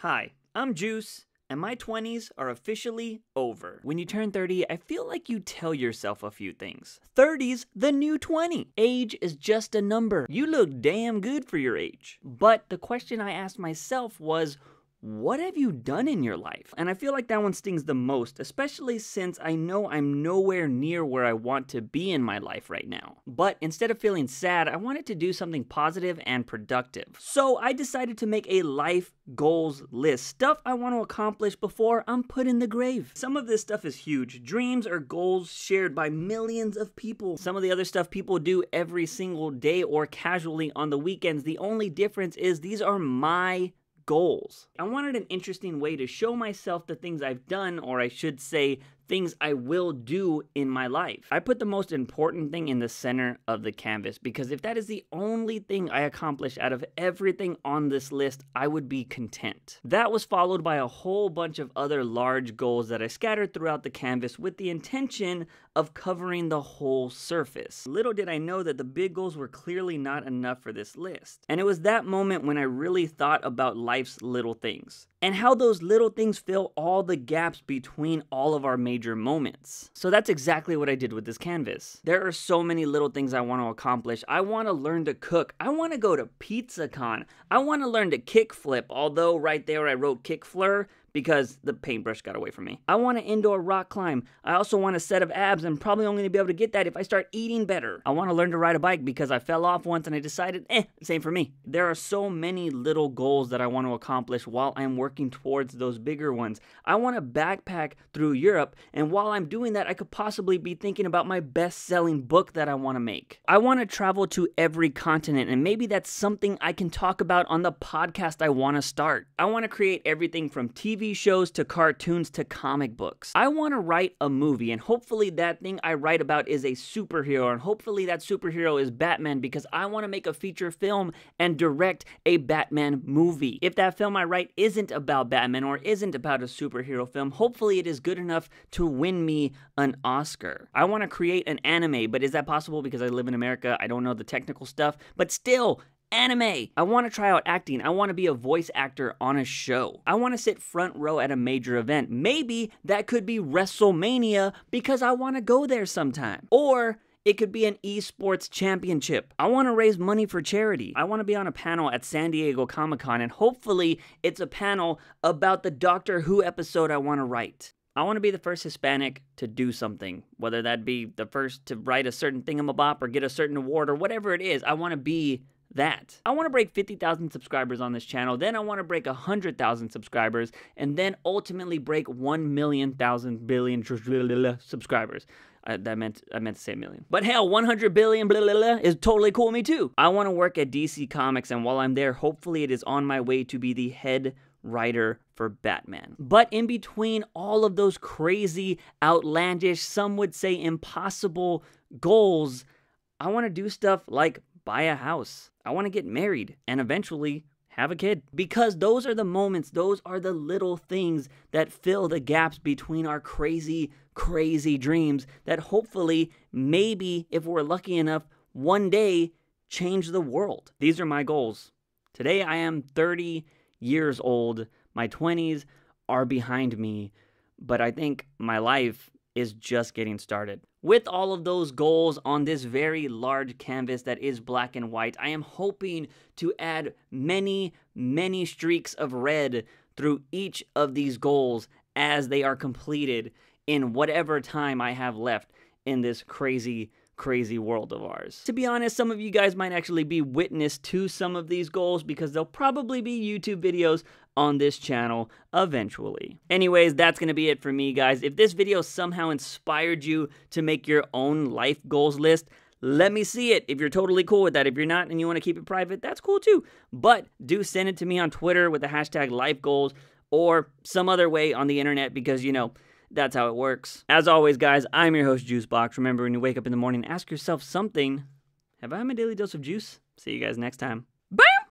Hi, I'm Juice, and my 20s are officially over. When you turn 30, I feel like you tell yourself a few things. 30's the new 20. Age is just a number. You look damn good for your age. But the question I asked myself was, what have you done in your life? And I feel like that one stings the most, especially since I know I'm nowhere near where I want to be in my life right now. But instead of feeling sad, I wanted to do something positive and productive. So I decided to make a life goals list, stuff I want to accomplish before I'm put in the grave. Some of this stuff is huge. Dreams or goals shared by millions of people. Some of the other stuff people do every single day or casually on the weekends. The only difference is these are my goals. I wanted an interesting way to show myself the things I've done, or I should say, things I will do in my life. I put the most important thing in the center of the canvas because if that is the only thing I accomplish out of everything on this list, I would be content. That was followed by a whole bunch of other large goals that I scattered throughout the canvas with the intention of covering the whole surface. Little did I know that the big goals were clearly not enough for this list. And it was that moment when I really thought about life's little things and how those little things fill all the gaps between all of our major moments. So that's exactly what I did with this canvas. There are so many little things I want to accomplish. I want to learn to cook. I want to go to PizzaCon. I want to learn to kickflip, although right there I wrote kickfleur because the paintbrush got away from me. I want to indoor rock climb. I also want a set of abs. I'm probably only going to be able to get that if I start eating better. I want to learn to ride a bike because I fell off once and I decided, same for me. There are so many little goals that I want to accomplish while I'm working towards those bigger ones. I want to backpack through Europe, and while I'm doing that, I could possibly be thinking about my best-selling book that I want to make. I want to travel to every continent, and maybe that's something I can talk about on the podcast I want to start. I want to create everything from TV shows to cartoons to comic books. I want to write a movie, and hopefully that thing I write about is a superhero, and hopefully that superhero is Batman because I want to make a feature film and direct a Batman movie. If that film I write isn't about Batman or isn't about a superhero film, hopefully it is good enough to win me an Oscar. I want to create an anime, but is that possible because I live in America? I don't know the technical stuff, but still, anime. I want to try out acting. I want to be a voice actor on a show. I want to sit front row at a major event. Maybe that could be WrestleMania because I want to go there sometime. Or it could be an esports championship. I want to raise money for charity. I want to be on a panel at San Diego Comic-Con, and hopefully it's a panel about the Doctor Who episode I want to write. I want to be the first Hispanic to do something, whether that be the first to write a certain thingamabop or get a certain award or whatever it is. I want to be that. I want to break 50,000 subscribers on this channel, then I want to break 100,000 subscribers, and then ultimately break 1,000,000 billion subscribers. I meant to say million. But hell, 100 billion is totally cool with me too. I want to work at DC Comics, and while I'm there, hopefully it is on my way to be the head writer for Batman. But in between all of those crazy, outlandish, some would say impossible goals, I want to do stuff like buy a house. I want to get married and eventually have a kid. Because those are the moments, those are the little things that fill the gaps between our crazy, crazy dreams that hopefully, maybe, if we're lucky enough, one day change the world. These are my goals. Today I am 30 years old. My 20s are behind me, but I think my life is just getting started. With all of those goals on this very large canvas that is black and white, I am hoping to add many, many streaks of red through each of these goals as they are completed in whatever time I have left in this crazy world of ours. To be honest, some of you guys might actually be witness to some of these goals because there'll probably be YouTube videos on this channel eventually. Anyways, that's gonna be it for me, guys. If this video somehow inspired you to make your own life goals list, let me see it if you're totally cool with that. If you're not and you want to keep it private, that's cool too. But do send it to me on Twitter with the hashtag LifeGoals or some other way on the internet because, you know, that's how it works. As always, guys, I'm your host, JUICEbox. Remember, when you wake up in the morning, ask yourself something. Have I had my daily dose of juice? See you guys next time.